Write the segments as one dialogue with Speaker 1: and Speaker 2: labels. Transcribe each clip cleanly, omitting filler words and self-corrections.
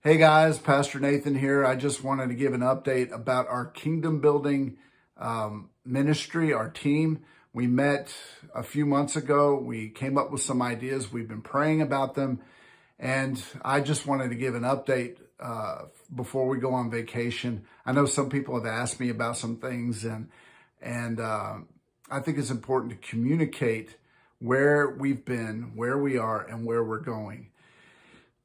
Speaker 1: Hey guys, Pastor Nathan here. I just wanted to give an update about our kingdom building ministry, our team. We met a few months ago. We came up with some ideas. We've been praying about them. And I just wanted to give an update before we go on vacation. I know some people have asked me about some things, and I think it's important to communicate where we've been, where we are, and where we're going.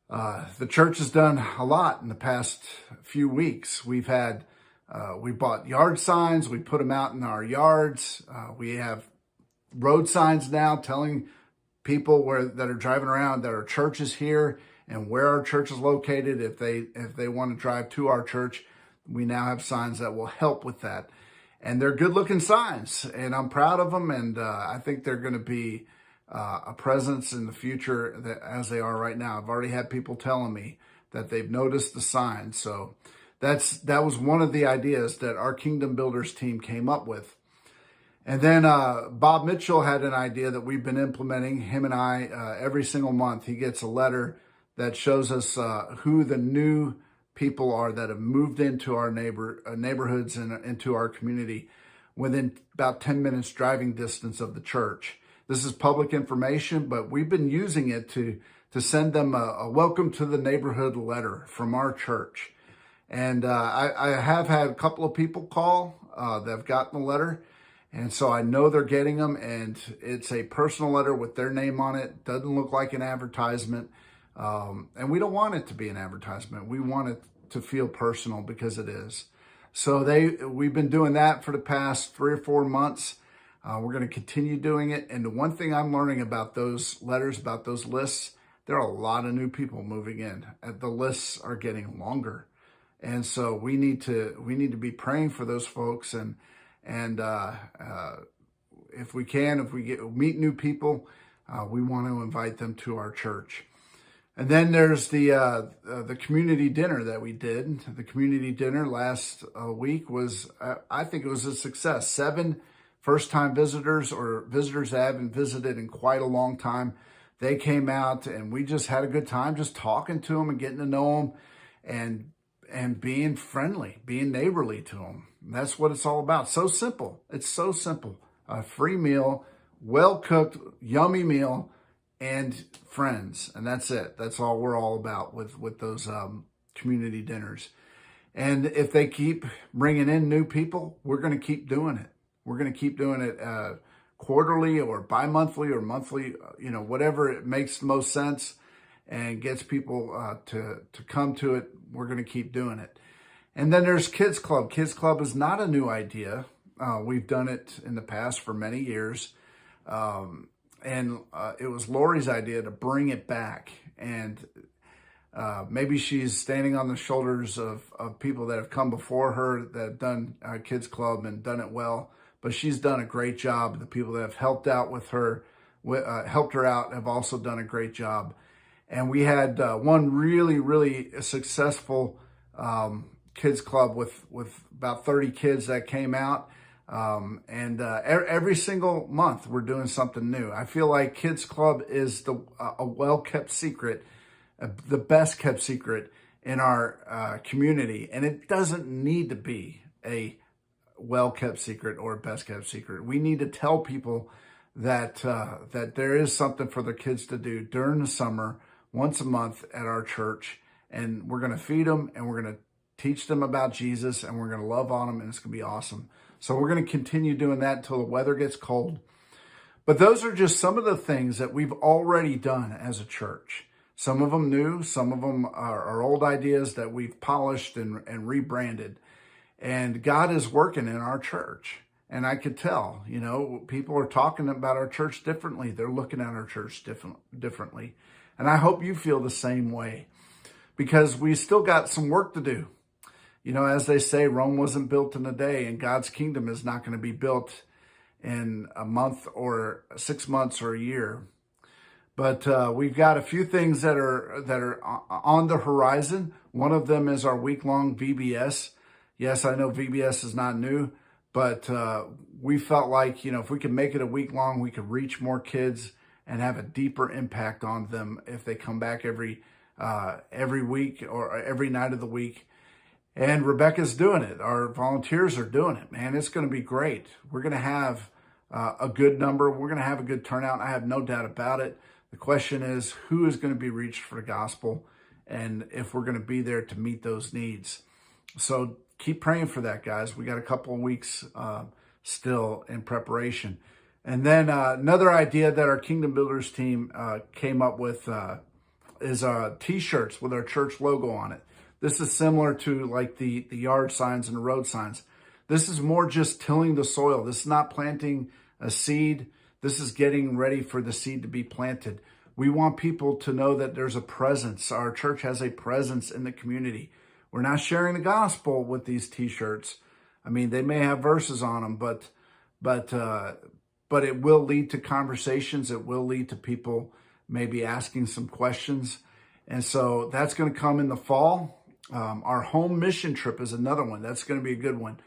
Speaker 1: The church has done a lot in the past few weeks. We bought yard signs. We put them out in our yards. We have road signs now telling people that are driving around that our church is here and where our church is located. If they want to drive to our church, we now have signs that will help with that. And they're good looking signs, and I'm proud of them. And I think they're going to be a presence in the future as they are right now. I've already had people telling me that they've noticed the signs. So that was one of the ideas that our Kingdom Builders team came up with. And then Bob Mitchell had an idea that we've been implementing, him and I, every single month. He gets a letter that shows us who the new people are that have moved into our neighborhoods and into our community within about 10 minutes driving distance of the church. This is public information, but we've been using it to send them a welcome to the neighborhood letter from our church. And I have had a couple of people call that have gotten the letter. And so I know they're getting them, and it's a personal letter with their name on it. Doesn't look like an advertisement. And we don't want it to be an advertisement. We want it to feel personal because it is. So we've been doing that for the past 3 or 4 months. We're going to continue doing it. And the one thing I'm learning about those letters, about those lists, there are a lot of new people moving in. The lists are getting longer. And so we need to be praying for those folks. And if we meet new people, we want to invite them to our church. And then there's the community dinner that we did. The community dinner last week was, I think it was a success. 7 first-time visitors or visitors that haven't visited in quite a long time. They came out and we just had a good time just talking to them and getting to know them and being friendly, being neighborly to them. That's what it's all about. So simple. It's so simple. A free meal, well-cooked, yummy meal, and friends. And that's it. That's all we're all about with those community dinners. And if they keep bringing in new people, we're going to keep doing it. We're going to keep doing it quarterly or bi-monthly or monthly, whatever it makes the most sense and gets people to come to it. We're going to keep doing it. And then there's Kids Club. Kids Club is not a new idea. We've done it in the past for many years. And it was Lori's idea to bring it back. And maybe she's standing on the shoulders of people that have come before her that have done Kids Club and done it well. But she's done a great job. The people that have helped out with her, helped her out, have also done a great job. And we had one really, really successful Kids Club with about 30 kids that came out. Every single month we're doing something new. I feel like Kids Club is a well-kept secret, the best kept secret in our community. And it doesn't need to be a well-kept secret or best-kept secret. We need to tell people that there is something for their kids to do during the summer, once a month at our church, and we're going to feed them, and we're going to teach them about Jesus, and we're going to love on them, and it's going to be awesome. So we're going to continue doing that until the weather gets cold. But those are just some of the things that we've already done as a church. Some of them new, some of them are old ideas that we've polished and rebranded. And God is working in our church. And I could tell, people are talking about our church differently. They're looking at our church differently. And I hope you feel the same way, because we still got some work to do. As they say, Rome wasn't built in a day, and God's kingdom is not going to be built in a month or 6 months or a year. But we've got a few things that are on the horizon. One of them is our week-long VBS. Yes, I know VBS is not new, but we felt like, if we could make it a week long, we could reach more kids and have a deeper impact on them if they come back every every week or every night of the week. And Rebecca's doing it. Our volunteers are doing it, man. It's going to be great. We're going to have a good number. We're going to have a good turnout. I have no doubt about it. The question is, who is going to be reached for the gospel, and if we're going to be there to meet those needs. So keep praying for that, guys. We got a couple of weeks still in preparation. And then another idea that our Kingdom Builders team came up with is T-shirts with our church logo on it. This is similar to like the yard signs and the road signs. This is more just tilling the soil. This is not planting a seed. This is getting ready for the seed to be planted. We want people to know that there's a presence. Our church has a presence in the community. We're not sharing the gospel with these T-shirts. I mean, they may have verses on them, but it will lead to conversations. It will lead to people maybe asking some questions. And so that's going to come in the fall. Our home mission trip is another one. That's going to be a good one.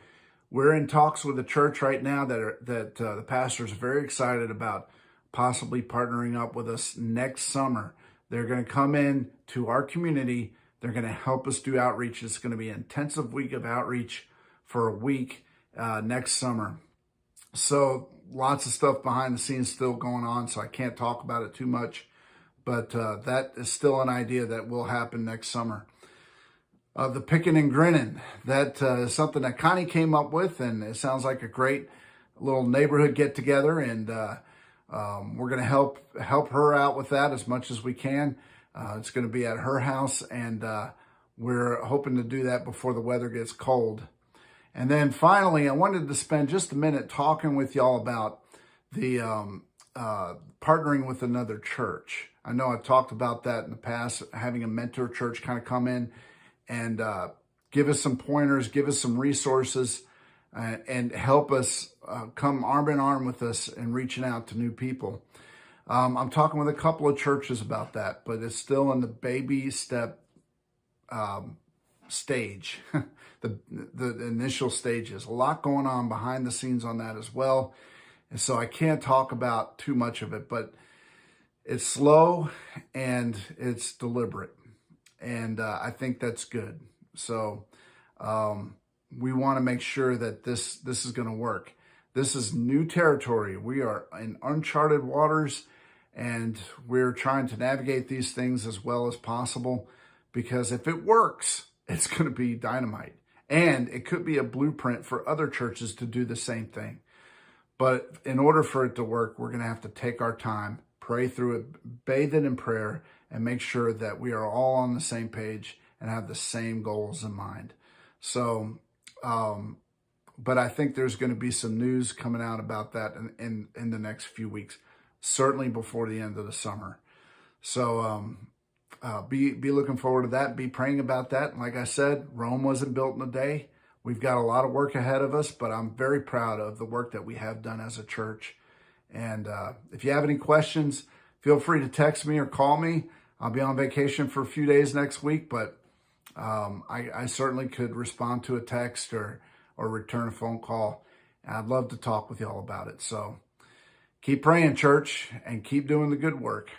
Speaker 1: We're in talks with the church right now that the pastors are very excited about possibly partnering up with us next summer. They're going to come in to our community. They're going to help us do outreach. It's going to be an intensive week of outreach for a week next summer. So lots of stuff behind the scenes still going on, so I can't talk about it too much. But that is still an idea that will happen next summer. The picking and grinning, that is something that Connie came up with, and it sounds like a great little neighborhood get-together, and we're going to help her out with that as much as we can. It's going to be at her house, and we're hoping to do that before the weather gets cold. And then finally, I wanted to spend just a minute talking with y'all about the partnering with another church. I know I've talked about that in the past, having a mentor church kind of come in and give us some pointers, give us some resources, and help us come arm in arm with us in reaching out to new people. I'm talking with a couple of churches about that, but it's still in the baby step stage, the initial stages. A lot going on behind the scenes on that as well. And so I can't talk about too much of it, but it's slow and it's deliberate. And I think that's good. So we want to make sure that this is going to work. This is new territory. We are in uncharted waters, and we're trying to navigate these things as well as possible, because if it works, it's going to be dynamite. And it could be a blueprint for other churches to do the same thing. But in order for it to work, we're going to have to take our time, pray through it, bathe it in prayer, and make sure that we are all on the same page and have the same goals in mind. So, but I think there's going to be some news coming out about that in the next few weeks, certainly before the end of the summer. So be looking forward to that. Be praying about that. And like I said, Rome wasn't built in a day. We've got a lot of work ahead of us, but I'm very proud of the work that we have done as a church. And if you have any questions, feel free to text me or call me. I'll be on vacation for a few days next week, but I certainly could respond to a text or return a phone call. And I'd love to talk with y'all about it. So keep praying, church, and keep doing the good work.